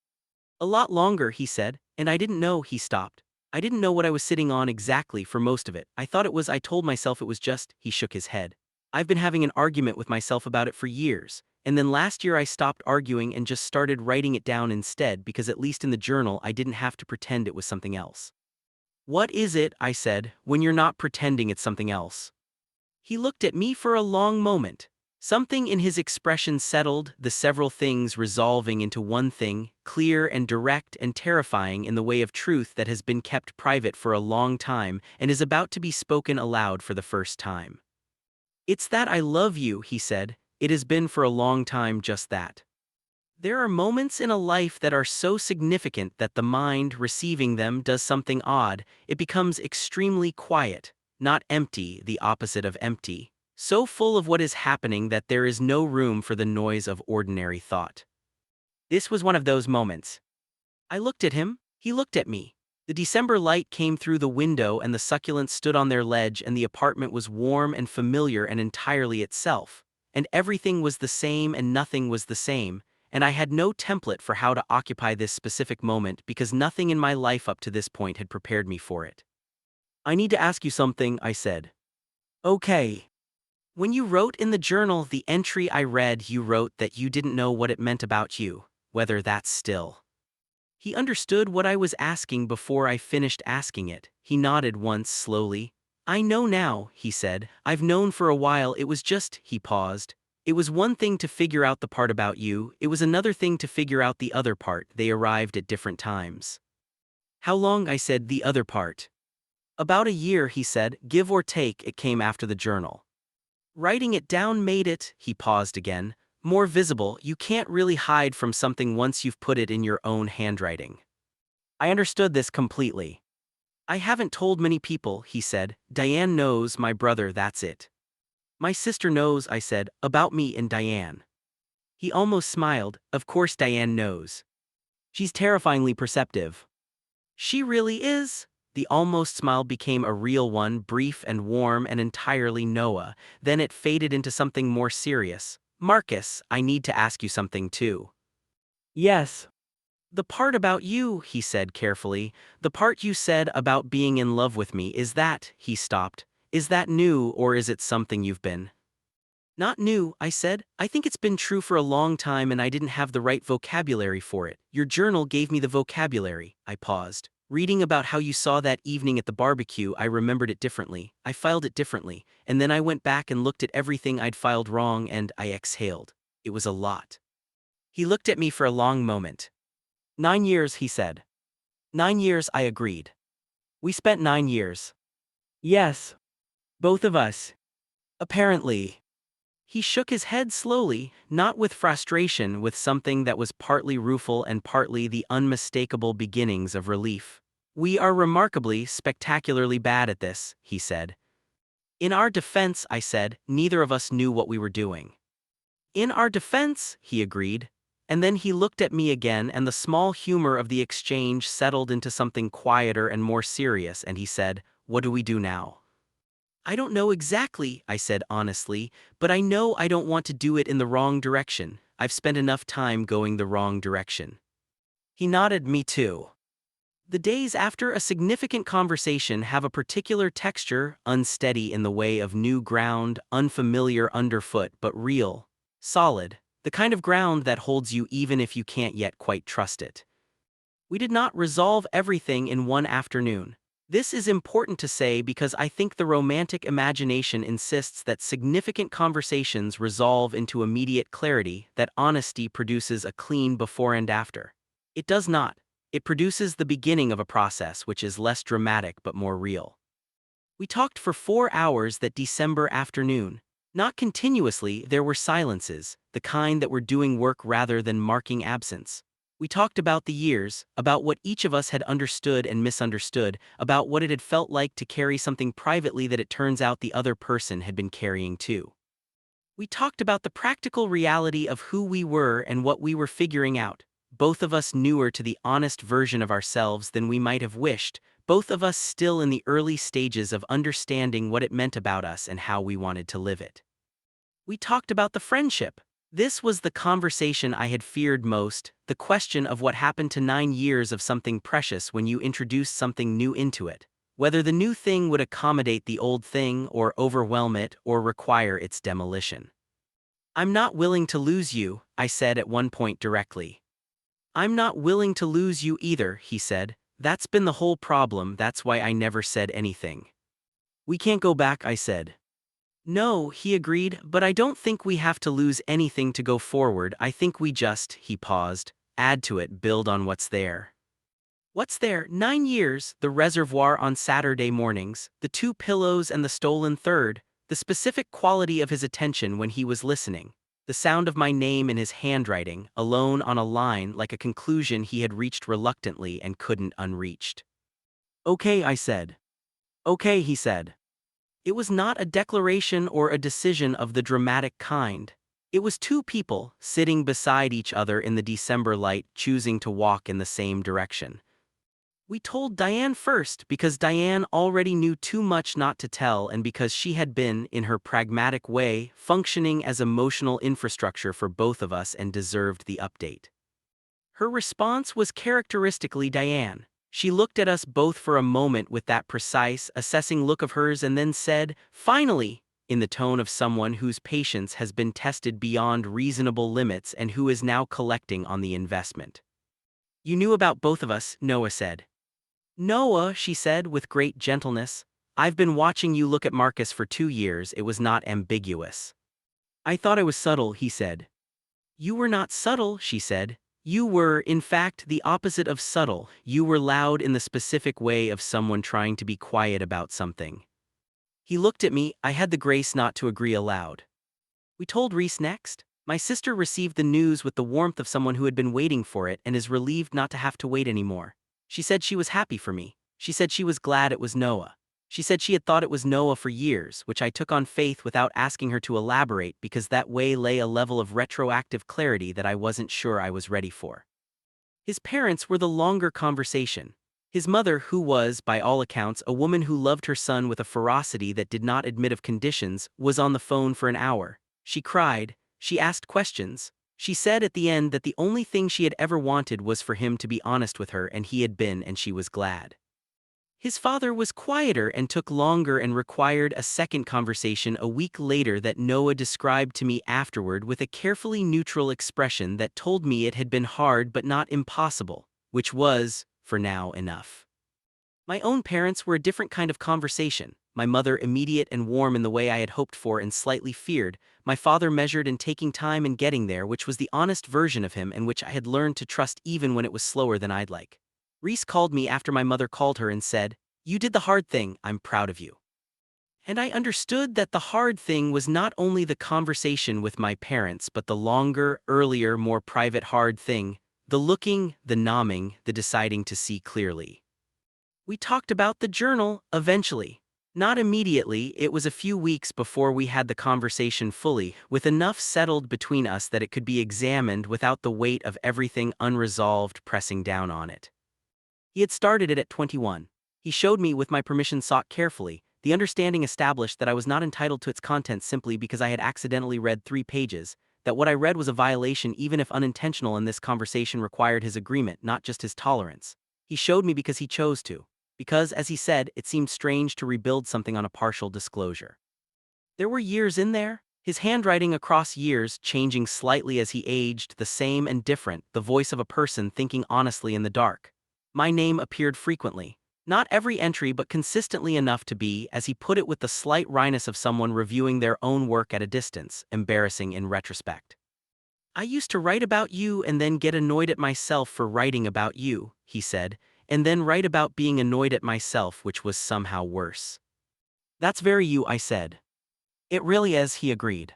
"A lot longer," he said, "and I didn't know." He stopped. "I didn't know what I was sitting on exactly for most of it. I thought it was, I told myself it was just," he shook his head. "I've been having an argument with myself about it for years. And then last year I stopped arguing and just started writing it down instead, because at least in the journal I didn't have to pretend it was something else." "What is it," I said, "when you're not pretending it's something else?" He looked at me for a long moment. Something in his expression settled, the several things resolving into one thing, clear and direct and terrifying in the way of truth that has been kept private for a long time and is about to be spoken aloud for the first time. "It's that I love you," he said. "It has been for a long time just that." There are moments in a life that are so significant that the mind, receiving them, does something odd. It becomes extremely quiet, not empty, the opposite of empty, so full of what is happening that there is no room for the noise of ordinary thought. This was one of those moments. I looked at him, he looked at me. The December light came through the window and the succulents stood on their ledge, and the apartment was warm and familiar and entirely itself. And everything was the same and nothing was the same, and I had no template for how to occupy this specific moment because nothing in my life up to this point had prepared me for it. "I need to ask you something," I said. "Okay." "When you wrote in the journal the entry I read, you wrote that you didn't know what it meant about you, whether that's still." He understood what I was asking before I finished asking it. He nodded once slowly. "I know now," he said. "I've known for a while. It was just," he paused. "It was one thing to figure out the part about you, it was another thing to figure out the other part. They arrived at different times." "How long?" I said. "The other part?" "About a year," he said, "give or take. It came after the journal. Writing it down made it," he paused again, "more visible. You can't really hide from something once you've put it in your own handwriting." I understood this completely. "I haven't told many people," he said. "Diane knows, my brother, that's it." "My sister knows," I said, "about me and Diane." He almost smiled. "Of course Diane knows. She's terrifyingly perceptive." "She really is?" The almost smile became a real one, brief and warm and entirely Noah. Then it faded into something more serious. "Marcus, I need to ask you something too." "Yes." "The part about you," he said carefully, "the part you said about being in love with me, is that," he stopped, "is that new or is it something you've been?" "Not new," I said. "I think it's been true for a long time and I didn't have the right vocabulary for it. Your journal gave me the vocabulary." I paused. "Reading about how you saw that evening at the barbecue, I remembered it differently. I filed it differently, and then I went back and looked at everything I'd filed wrong and I exhaled. It was a lot." He looked at me for a long moment. "9 years," he said. 9 years, I agreed. "We spent 9 years. Yes. Both of us. Apparently." He shook his head slowly, not with frustration, with something that was partly rueful and partly the unmistakable beginnings of relief. "We are remarkably, spectacularly bad at this," he said. "In our defense," I said, "neither of us knew what we were doing." "In our defense," he agreed. And then he looked at me again, and the small humor of the exchange settled into something quieter and more serious, and he said, "What do we do now?" "I don't know exactly," I said honestly, "but I know I don't want to do it in the wrong direction. I've spent enough time going the wrong direction." He nodded. "Me too." The days after a significant conversation have a particular texture, unsteady in the way of new ground, unfamiliar underfoot but real, solid, the kind of ground that holds you even if you can't yet quite trust it. We did not resolve everything in one afternoon. This is important to say because I think the romantic imagination insists that significant conversations resolve into immediate clarity, that honesty produces a clean before and after. It does not. It produces the beginning of a process which is less dramatic but more real. We talked for 4 hours that December afternoon. Not continuously, there were silences, the kind that were doing work rather than marking absence. We talked about the years, about what each of us had understood and misunderstood, about what it had felt like to carry something privately that it turns out the other person had been carrying too. We talked about the practical reality of who we were and what we were figuring out, both of us newer to the honest version of ourselves than we might have wished, both of us still in the early stages of understanding what it meant about us and how we wanted to live it. We talked about the friendship. This was the conversation I had feared most, the question of what happened to 9 years of something precious when you introduced something new into it, whether the new thing would accommodate the old thing or overwhelm it or require its demolition. "I'm not willing to lose you," I said at one point directly. "I'm not willing to lose you either," he said. "That's been the whole problem, that's why I never said anything." "We can't go back," I said. "No," he agreed, "but I don't think we have to lose anything to go forward. I think we just," he paused, "add to it, build on what's there." What's there? 9 years, the reservoir on Saturday mornings, the two pillows and the stolen third, the specific quality of his attention when he was listening, the sound of my name in his handwriting, alone on a line like a conclusion he had reached reluctantly and couldn't unreached. "Okay," I said. "Okay," he said. It was not a declaration or a decision of the dramatic kind. It was two people, sitting beside each other in the December light, choosing to walk in the same direction. We told Diane first because Diane already knew too much not to tell and because she had been, in her pragmatic way, functioning as emotional infrastructure for both of us and deserved the update. Her response was characteristically Diane. She looked at us both for a moment with that precise, assessing look of hers and then said, "Finally," in the tone of someone whose patience has been tested beyond reasonable limits and who is now collecting on the investment. "You knew about both of us," Noah said. "Noah," she said with great gentleness, "I've been watching you look at Marcus for 2 years. It was not ambiguous." "I thought I was subtle," he said. "You were not subtle," she said. "You were, in fact, the opposite of subtle. You were loud in the specific way of someone trying to be quiet about something." He looked at me. I had the grace not to agree aloud. "We told Reese next." My sister received the news with the warmth of someone who had been waiting for it and is relieved not to have to wait anymore. She said she was happy for me. She said she was glad it was Noah. She said she had thought it was Noah for years, which I took on faith without asking her to elaborate because that way lay a level of retroactive clarity that I wasn't sure I was ready for. His parents were the longer conversation. His mother, who was, by all accounts, a woman who loved her son with a ferocity that did not admit of conditions, was on the phone for an hour. She cried. She asked questions. She said at the end that the only thing she had ever wanted was for him to be honest with her, and he had been, and she was glad. His father was quieter and took longer and required a second conversation a week later that Noah described to me afterward with a carefully neutral expression that told me it had been hard but not impossible, which was, for now, enough. My own parents were a different kind of conversation. My mother immediate and warm in the way I had hoped for and slightly feared, my father measured and taking time in getting there, which was the honest version of him and which I had learned to trust even when it was slower than I'd like. Reese called me after my mother called her and said, "You did the hard thing, I'm proud of you." And I understood that the hard thing was not only the conversation with my parents but the longer, earlier, more private hard thing, the looking, the nomming, the deciding to see clearly. We talked about the journal, eventually. Not immediately, it was a few weeks before we had the conversation fully, with enough settled between us that it could be examined without the weight of everything unresolved pressing down on it. He had started it at 21. He showed me, with my permission sought carefully, the understanding established that I was not entitled to its contents simply because I had accidentally read 3 pages, that what I read was a violation even if unintentional, and this conversation required his agreement, not just his tolerance. He showed me because he chose to. Because, as he said, it seemed strange to rebuild something on a partial disclosure. There were years in there. His handwriting across years, changing slightly as he aged, the same and different, the voice of a person thinking honestly in the dark. My name appeared frequently. Not every entry, but consistently enough to be, as he put it with the slight wryness of someone reviewing their own work at a distance, embarrassing in retrospect. I used to write about you and then get annoyed at myself for writing about you, he said, and then write about being annoyed at myself, which was somehow worse. That's very you, I said. It really is, he agreed.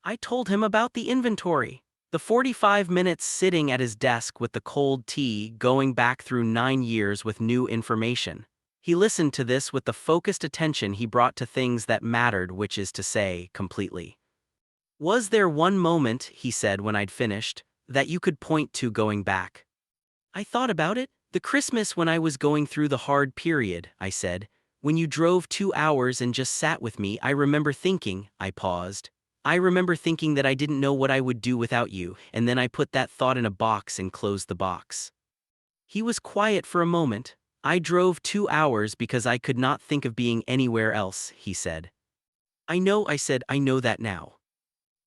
I told him about the inventory. The 45 minutes sitting at his desk with the cold tea, going back through 9 years with new information. He listened to this with the focused attention he brought to things that mattered, which is to say, completely. Was there one moment, he said when I'd finished, that you could point to going back? I thought about it. The Christmas when I was going through the hard period, I said. When you drove 2 hours and just sat with me, I remember thinking, I paused. I remember thinking that I didn't know what I would do without you, and then I put that thought in a box and closed the box. He was quiet for a moment. I drove 2 hours because I could not think of being anywhere else, he said. I know, I said, I know that now.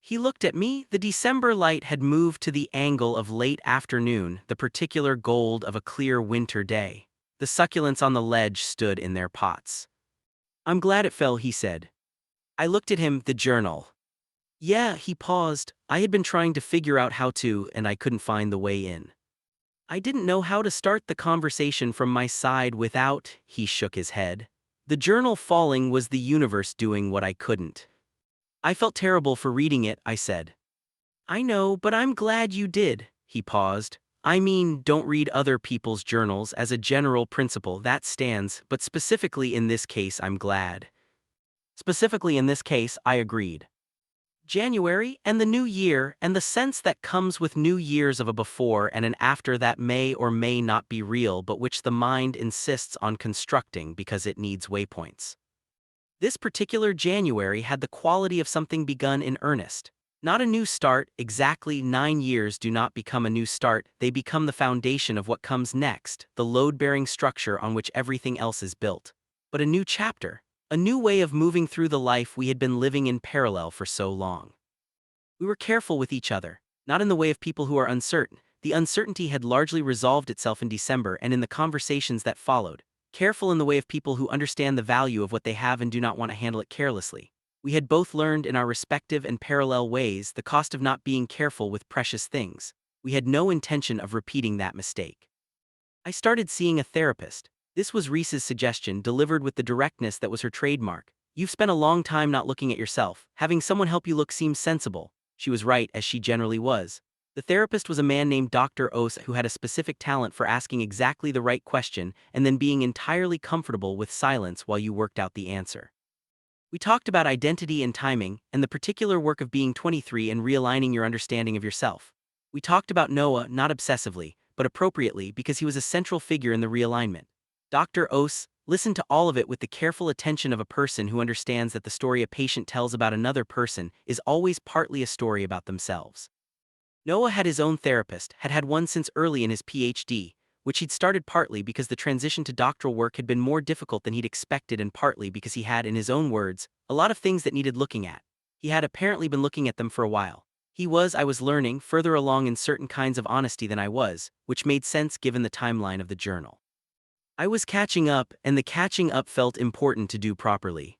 He looked at me. The December light had moved to the angle of late afternoon, the particular gold of a clear winter day. The succulents on the ledge stood in their pots. I'm glad it fell, he said. I looked at him, the journal. Yeah, he paused. I had been trying to figure out how to, and I couldn't find the way in. I didn't know how to start the conversation from my side without, he shook his head. The journal falling was the universe doing what I couldn't. I felt terrible for reading it, I said. I know, but I'm glad you did, he paused. I mean, don't read other people's journals as a general principle, that stands, but specifically in this case I'm glad. Specifically in this case, I agreed. January and the new year and the sense that comes with new years of a before and an after that may or may not be real but which the mind insists on constructing because it needs waypoints. This particular January had the quality of something begun in earnest. Not a new start, exactly 9 years do not become a new start, they become the foundation of what comes next, the load-bearing structure on which everything else is built. But a new chapter, a new way of moving through the life we had been living in parallel for so long. We were careful with each other, not in the way of people who are uncertain. The uncertainty had largely resolved itself in December and in the conversations that followed. Careful in the way of people who understand the value of what they have and do not want to handle it carelessly. We had both learned in our respective and parallel ways the cost of not being careful with precious things. We had no intention of repeating that mistake. I started seeing a therapist. This was Reese's suggestion, delivered with the directness that was her trademark. You've spent a long time not looking at yourself. Having someone help you look seems sensible. She was right, as she generally was. The therapist was a man named Dr. Ose who had a specific talent for asking exactly the right question and then being entirely comfortable with silence while you worked out the answer. We talked about identity and timing, and the particular work of being 23 and realigning your understanding of yourself. We talked about Noah, not obsessively, but appropriately because he was a central figure in the realignment. Dr. Ose listened to all of it with the careful attention of a person who understands that the story a patient tells about another person is always partly a story about themselves. Noah had his own therapist, had had one since early in his PhD, which he'd started partly because the transition to doctoral work had been more difficult than he'd expected and partly because he had, in his own words, a lot of things that needed looking at. He had apparently been looking at them for a while. I was learning, further along in certain kinds of honesty than I was, which made sense given the timeline of the journal. I was catching up, and the catching up felt important to do properly.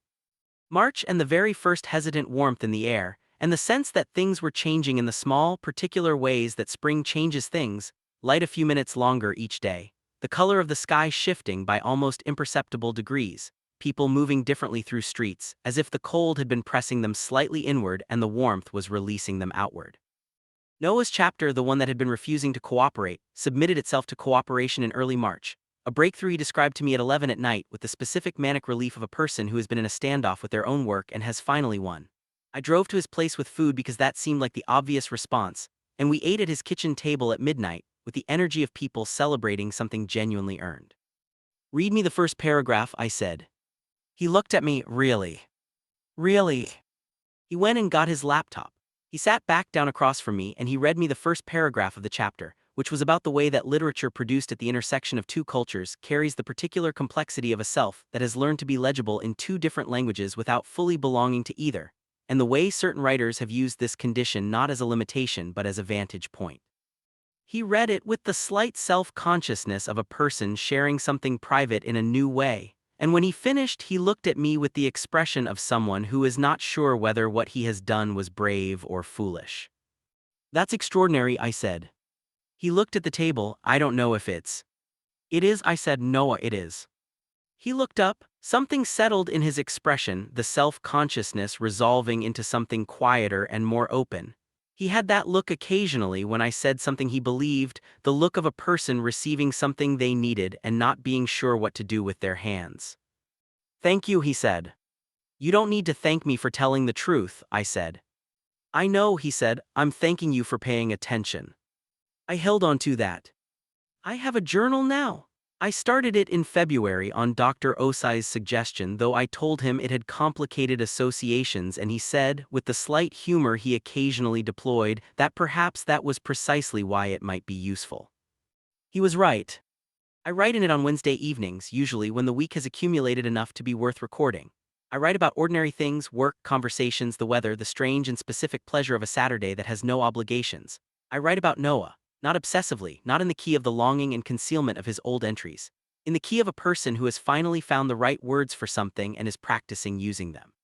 March and the very first hesitant warmth in the air, and the sense that things were changing in the small, particular ways that spring changes things, light a few minutes longer each day, the color of the sky shifting by almost imperceptible degrees, people moving differently through streets, as if the cold had been pressing them slightly inward and the warmth was releasing them outward. Noah's chapter, the one that had been refusing to cooperate, submitted itself to cooperation in early March, a breakthrough he described to me at 11 at night with the specific manic relief of a person who has been in a standoff with their own work and has finally won. I drove to his place with food because that seemed like the obvious response, and we ate at his kitchen table at midnight, with the energy of people celebrating something genuinely earned. Read me the first paragraph, I said. He looked at me, really? Really? He went and got his laptop. He sat back down across from me and he read me the first paragraph of the chapter, which was about the way that literature produced at the intersection of two cultures carries the particular complexity of a self that has learned to be legible in two different languages without fully belonging to either, and the way certain writers have used this condition not as a limitation but as a vantage point. He read it with the slight self-consciousness of a person sharing something private in a new way, and when he finished he looked at me with the expression of someone who is not sure whether what he has done was brave or foolish. "That's extraordinary," I said. He looked at the table. "I don't know if it's." "It is," I said. "Noah, it is." He looked up. Something settled in his expression, the self-consciousness resolving into something quieter and more open. He had that look occasionally when I said something he believed, the look of a person receiving something they needed and not being sure what to do with their hands. "Thank you," he said. "You don't need to thank me for telling the truth," I said. "I know," he said. "I'm thanking you for paying attention." I held on to that. I have a journal now. I started it in February on Dr. Osai's suggestion, though I told him it had complicated associations, and he said, with the slight humor he occasionally deployed, that perhaps that was precisely why it might be useful. He was right. I write in it on Wednesday evenings, usually when the week has accumulated enough to be worth recording. I write about ordinary things, work, conversations, the weather, the strange and specific pleasure of a Saturday that has no obligations. I write about Noah. Not obsessively, not in the key of the longing and concealment of his old entries. In the key of a person who has finally found the right words for something and is practicing using them.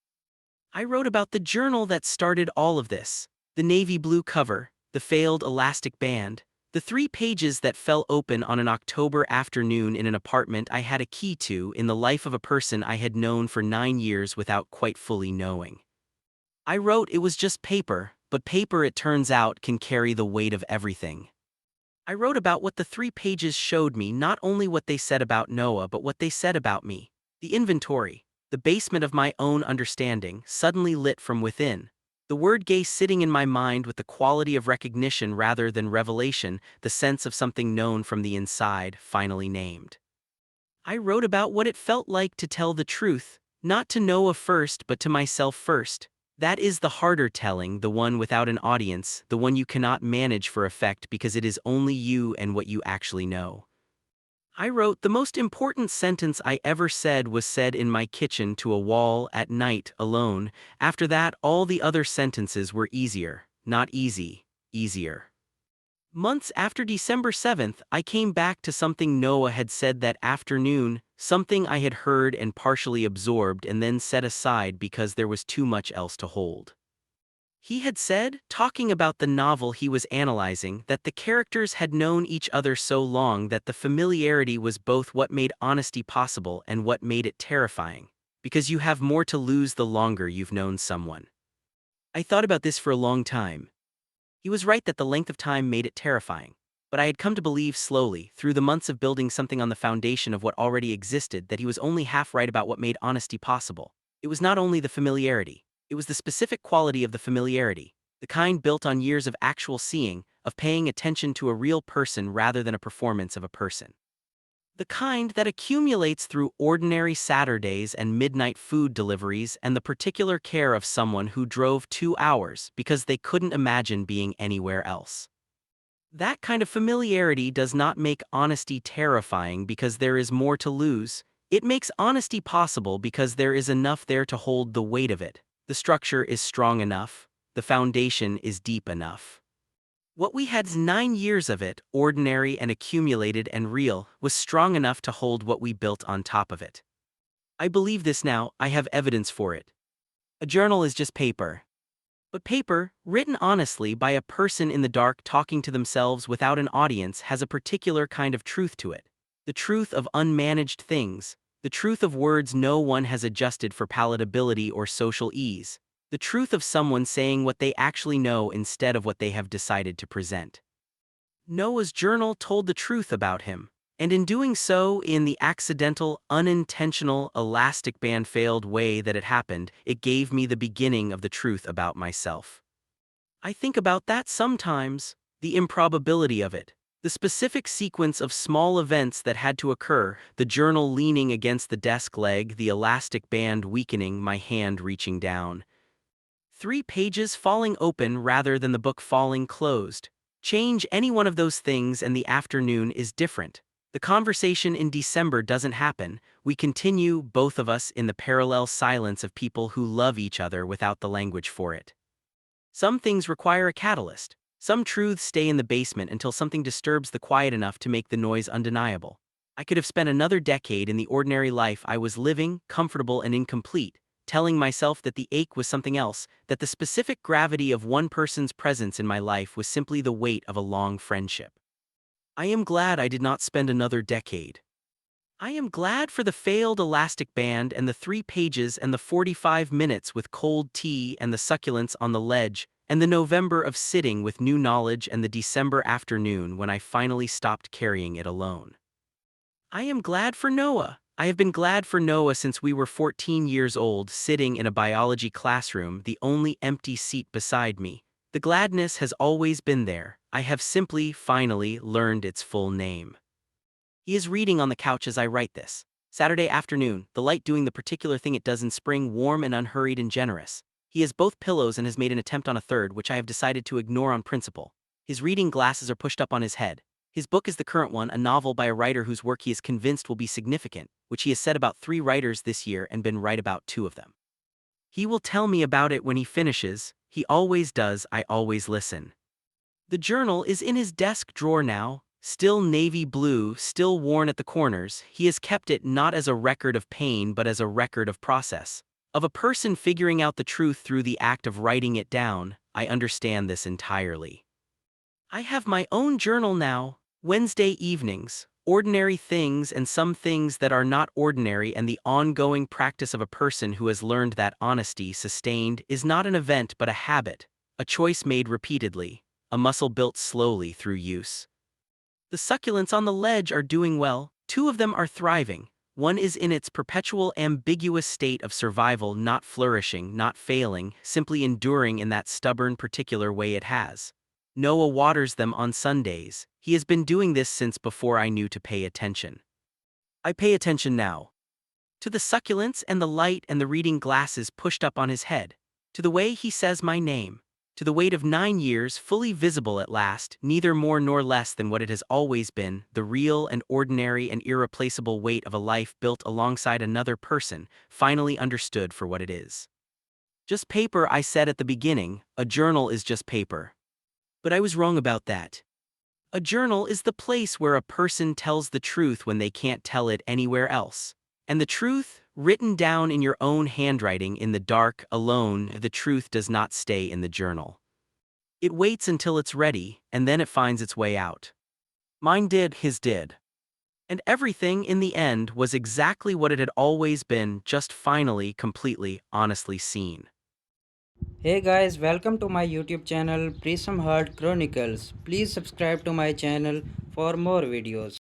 I wrote about the journal that started all of this. The navy blue cover, the failed elastic band, the 3 pages that fell open on an October afternoon in an apartment I had a key to in the life of a person I had known for 9 years without quite fully knowing. I wrote it was just paper, but paper, it turns out, can carry the weight of everything. I wrote about what the 3 pages showed me, not only what they said about Noah but what they said about me. The inventory, the basement of my own understanding, suddenly lit from within. The word gay sitting in my mind with the quality of recognition rather than revelation, the sense of something known from the inside, finally named. I wrote about what it felt like to tell the truth, not to Noah first but to myself first. That is the harder telling, the one without an audience, the one you cannot manage for effect because it is only you and what you actually know. I wrote the most important sentence I ever said was said in my kitchen to a wall at night alone. After that, all the other sentences were easier, not easy, easier. Months after December 7th, I came back to something Noah had said that afternoon, something I had heard and partially absorbed and then set aside because there was too much else to hold. He had said, talking about the novel he was analyzing, that the characters had known each other so long that the familiarity was both what made honesty possible and what made it terrifying, because you have more to lose the longer you've known someone. I thought about this for a long time. He was right that the length of time made it terrifying, but I had come to believe slowly, through the months of building something on the foundation of what already existed, that he was only half right about what made honesty possible. It was not only the familiarity, it was the specific quality of the familiarity, the kind built on years of actual seeing, of paying attention to a real person rather than a performance of a person. The kind that accumulates through ordinary Saturdays and midnight food deliveries and the particular care of someone who drove 2 hours because they couldn't imagine being anywhere else. That kind of familiarity does not make honesty terrifying because there is more to lose. It makes honesty possible because there is enough there to hold the weight of it. The structure is strong enough. The foundation is deep enough. What we had 9 years of it, ordinary and accumulated and real, was strong enough to hold what we built on top of it. I believe this now. I have evidence for it. A journal is just paper. But paper, written honestly by a person in the dark talking to themselves without an audience, has a particular kind of truth to it. The truth of unmanaged things. The truth of words no one has adjusted for palatability or social ease. The truth of someone saying what they actually know instead of what they have decided to present. Noah's journal told the truth about him, and in doing so, in the accidental, unintentional, elastic band failed way that it happened, it gave me the beginning of the truth about myself. I think about that sometimes, the improbability of it, the specific sequence of small events that had to occur, the journal leaning against the desk leg, the elastic band weakening, my hand reaching down. 3 pages falling open rather than the book falling closed. Change any one of those things and the afternoon is different. The conversation in December doesn't happen. We continue, both of us, in the parallel silence of people who love each other without the language for it. Some things require a catalyst. Some truths stay in the basement until something disturbs the quiet enough to make the noise undeniable. I could have spent another decade in the ordinary life I was living, comfortable and incomplete, telling myself that the ache was something else, that the specific gravity of one person's presence in my life was simply the weight of a long friendship. I am glad I did not spend another decade. I am glad for the failed elastic band and the 3 pages and the 45 minutes with cold tea and the succulents on the ledge, and the November of sitting with new knowledge and the December afternoon when I finally stopped carrying it alone. I am glad for Noah. I have been glad for Noah since we were 14 years old, sitting in a biology classroom, the only empty seat beside me. The gladness has always been there. I have simply, finally, learned its full name. He is reading on the couch as I write this. Saturday afternoon, the light doing the particular thing it does in spring, warm and unhurried and generous. He has both pillows and has made an attempt on a third, which I have decided to ignore on principle. His reading glasses are pushed up on his head. His book is the current one, a novel by a writer whose work he is convinced will be significant, which he has said about 3 writers this year and been right about 2 of them. He will tell me about it when he finishes. He always does. I always listen. The journal is in his desk drawer now, still navy blue, still worn at the corners. He has kept it not as a record of pain but as a record of process. Of a person figuring out the truth through the act of writing it down. I understand this entirely. I have my own journal now, Wednesday evenings, ordinary things and some things that are not ordinary, and the ongoing practice of a person who has learned that honesty, sustained, is not an event but a habit, a choice made repeatedly, a muscle built slowly through use. The succulents on the ledge are doing well. 2 of them are thriving. One is in its perpetual ambiguous state of survival, not flourishing, not failing, simply enduring in that stubborn particular way it has. Noah waters them on Sundays. He has been doing this since before I knew to pay attention. I pay attention now. To the succulents and the light and the reading glasses pushed up on his head. To the way he says my name. To the weight of 9 years fully visible at last, neither more nor less than what it has always been, the real and ordinary and irreplaceable weight of a life built alongside another person, finally understood for what it is. Just paper, I said at the beginning. A journal is just paper. But I was wrong about that. A journal is the place where a person tells the truth when they can't tell it anywhere else. And the truth, written down in your own handwriting in the dark, alone, the truth does not stay in the journal. It waits until it's ready, and then it finds its way out. Mine did, his did. And everything, in the end, was exactly what it had always been, just finally, completely, honestly seen. Hey guys, welcome to my YouTube channel Prism Heart Chronicles. Please subscribe to my channel for more videos.